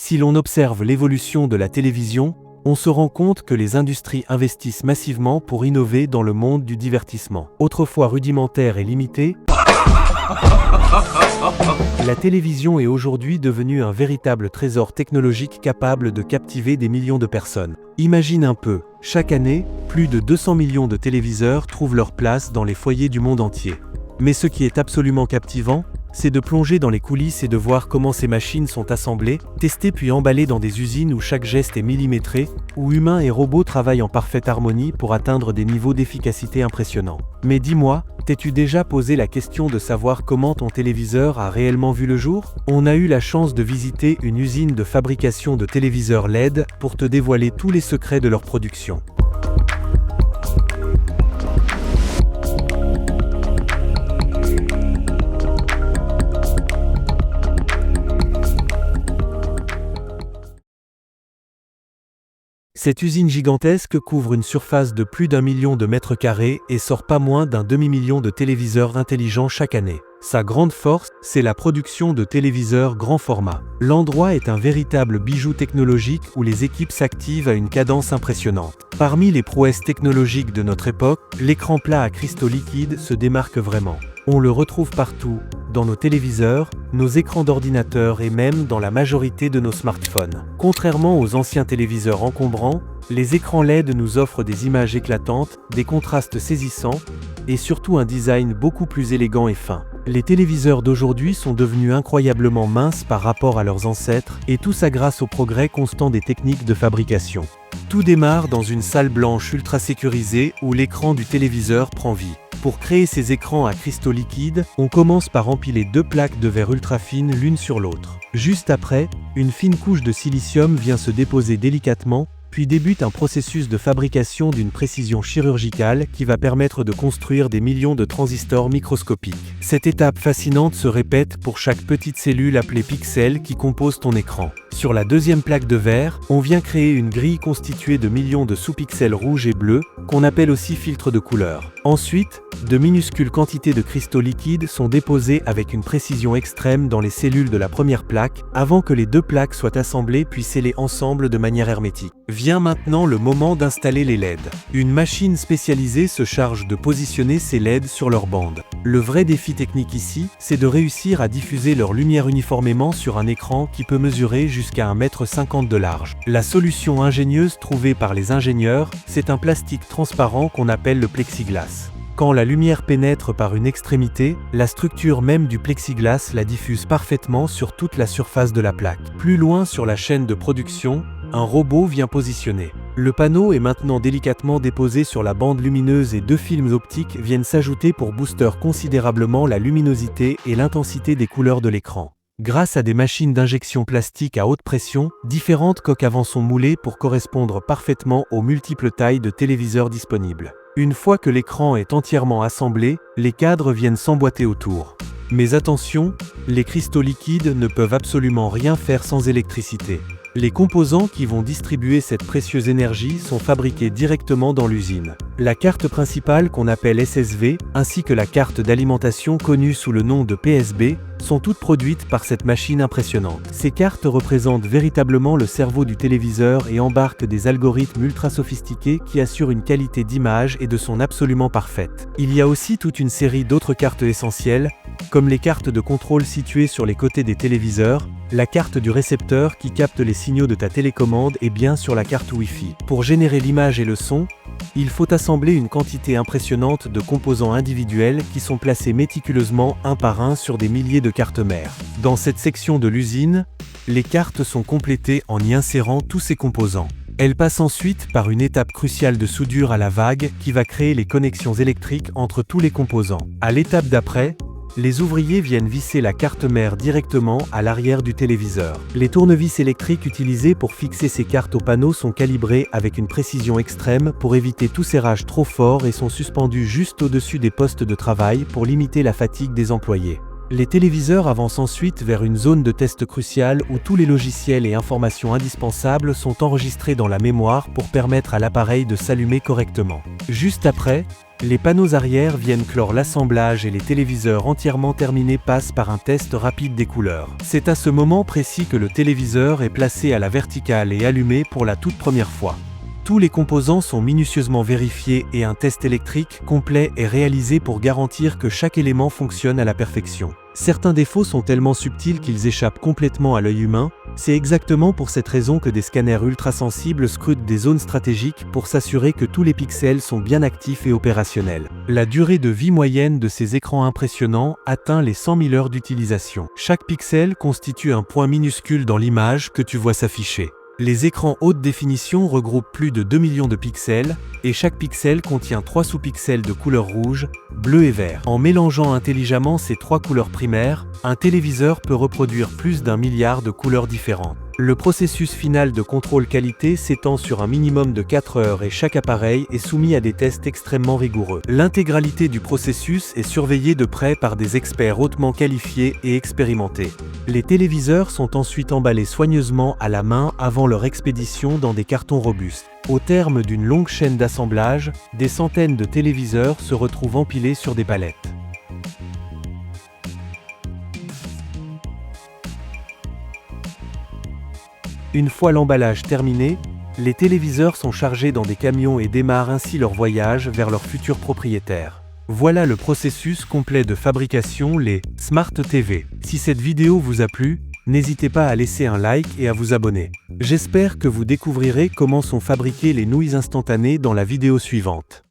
Si l'on observe l'évolution de la télévision, on se rend compte que les industries investissent massivement pour innover dans le monde du divertissement. Autrefois rudimentaire et limité, la télévision est aujourd'hui devenue un véritable trésor technologique capable de captiver des millions de personnes. Imagine un peu, chaque année, plus de 200 millions de téléviseurs trouvent leur place dans les foyers du monde entier. Mais ce qui est absolument captivant, c'est de plonger dans les coulisses et de voir comment ces machines sont assemblées, testées puis emballées dans des usines où chaque geste est millimétré, où humains et robots travaillent en parfaite harmonie pour atteindre des niveaux d'efficacité impressionnants. Mais dis-moi, t'es-tu déjà posé la question de savoir comment ton téléviseur a réellement vu le jour? On a eu la chance de visiter une usine de fabrication de téléviseurs LED pour te dévoiler tous les secrets de leur production. Cette usine gigantesque couvre une surface de plus d'1 million de mètres carrés et sort pas moins d'un demi-million de téléviseurs intelligents chaque année. Sa grande force, c'est la production de téléviseurs grand format. L'endroit est un véritable bijou technologique où les équipes s'activent à une cadence impressionnante. Parmi les prouesses technologiques de notre époque, l'écran plat à cristaux liquides se démarque vraiment. On le retrouve partout, dans nos téléviseurs, nos écrans d'ordinateur et même dans la majorité de nos smartphones. Contrairement aux anciens téléviseurs encombrants, les écrans LED nous offrent des images éclatantes, des contrastes saisissants et surtout un design beaucoup plus élégant et fin. Les téléviseurs d'aujourd'hui sont devenus incroyablement minces par rapport à leurs ancêtres et tout ça grâce au progrès constant des techniques de fabrication. Tout démarre dans une salle blanche ultra sécurisée où l'écran du téléviseur prend vie. Pour créer ces écrans à cristaux liquides, on commence par empiler 2 plaques de verre ultra fines l'une sur l'autre. Juste après, une fine couche de silicium vient se déposer délicatement, puis débute un processus de fabrication d'une précision chirurgicale qui va permettre de construire des millions de transistors microscopiques. Cette étape fascinante se répète pour chaque petite cellule appelée pixel qui compose ton écran. Sur la deuxième plaque de verre, on vient créer une grille constituée de millions de sous-pixels rouges et bleus, qu'on appelle aussi filtres de couleur. Ensuite, de minuscules quantités de cristaux liquides sont déposés avec une précision extrême dans les cellules de la première plaque, avant que les 2 plaques soient assemblées puis scellées ensemble de manière hermétique. Vient maintenant le moment d'installer les LED. Une machine spécialisée se charge de positionner ces LED sur leur bande. Le vrai défi technique ici, c'est de réussir à diffuser leur lumière uniformément sur un écran qui peut mesurer jusqu'à 1,50 m de large. La solution ingénieuse trouvée par les ingénieurs, c'est un plastique transparent qu'on appelle le plexiglas. Quand la lumière pénètre par une extrémité, la structure même du plexiglas la diffuse parfaitement sur toute la surface de la plaque. Plus loin sur la chaîne de production, un robot vient positionner. Le panneau est maintenant délicatement déposé sur la bande lumineuse et 2 films optiques viennent s'ajouter pour booster considérablement la luminosité et l'intensité des couleurs de l'écran. Grâce à des machines d'injection plastique à haute pression, différentes coques avant sont moulées pour correspondre parfaitement aux multiples tailles de téléviseurs disponibles. Une fois que l'écran est entièrement assemblé, les cadres viennent s'emboîter autour. Mais attention, les cristaux liquides ne peuvent absolument rien faire sans électricité. Les composants qui vont distribuer cette précieuse énergie sont fabriqués directement dans l'usine. La carte principale qu'on appelle SSV, ainsi que la carte d'alimentation connue sous le nom de PSB, sont toutes produites par cette machine impressionnante. Ces cartes représentent véritablement le cerveau du téléviseur et embarquent des algorithmes ultra sophistiqués qui assurent une qualité d'image et de son absolument parfaite. Il y a aussi toute une série d'autres cartes essentielles, comme les cartes de contrôle situées sur les côtés des téléviseurs, la carte du récepteur qui capte les signaux de ta télécommande et bien sûr la carte Wi-Fi. Pour générer l'image et le son, il faut assembler une quantité impressionnante de composants individuels qui sont placés méticuleusement un par un sur des milliers de cartes mères. Dans cette section de l'usine, les cartes sont complétées en y insérant tous ces composants. Elles passent ensuite par une étape cruciale de soudure à la vague qui va créer les connexions électriques entre tous les composants. À l'étape d'après, les ouvriers viennent visser la carte mère directement à l'arrière du téléviseur. Les tournevis électriques utilisés pour fixer ces cartes au panneau sont calibrés avec une précision extrême pour éviter tout serrage trop fort et sont suspendus juste au-dessus des postes de travail pour limiter la fatigue des employés. Les téléviseurs avancent ensuite vers une zone de test cruciale où tous les logiciels et informations indispensables sont enregistrés dans la mémoire pour permettre à l'appareil de s'allumer correctement. Juste après, les panneaux arrière viennent clore l'assemblage et les téléviseurs entièrement terminés passent par un test rapide des couleurs. C'est à ce moment précis que le téléviseur est placé à la verticale et allumé pour la toute première fois. Tous les composants sont minutieusement vérifiés et un test électrique complet est réalisé pour garantir que chaque élément fonctionne à la perfection. Certains défauts sont tellement subtils qu'ils échappent complètement à l'œil humain. C'est exactement pour cette raison que des scanners ultrasensibles scrutent des zones stratégiques pour s'assurer que tous les pixels sont bien actifs et opérationnels. La durée de vie moyenne de ces écrans impressionnants atteint les 100 000 heures d'utilisation. Chaque pixel constitue un point minuscule dans l'image que tu vois s'afficher. Les écrans haute définition regroupent plus de 2 millions de pixels, et chaque pixel contient 3 sous-pixels de couleur rouge, bleu et vert. En mélangeant intelligemment ces 3 couleurs primaires, un téléviseur peut reproduire plus d'1 milliard de couleurs différentes. Le processus final de contrôle qualité s'étend sur un minimum de 4 heures et chaque appareil est soumis à des tests extrêmement rigoureux. L'intégralité du processus est surveillée de près par des experts hautement qualifiés et expérimentés. Les téléviseurs sont ensuite emballés soigneusement à la main avant leur expédition dans des cartons robustes. Au terme d'une longue chaîne d'assemblage, des centaines de téléviseurs se retrouvent empilés sur des palettes. Une fois l'emballage terminé, les téléviseurs sont chargés dans des camions et démarrent ainsi leur voyage vers leur futur propriétaire. Voilà le processus complet de fabrication, les Smart TV. Si cette vidéo vous a plu, n'hésitez pas à laisser un like et à vous abonner. J'espère que vous découvrirez comment sont fabriquées les nouilles instantanées dans la vidéo suivante.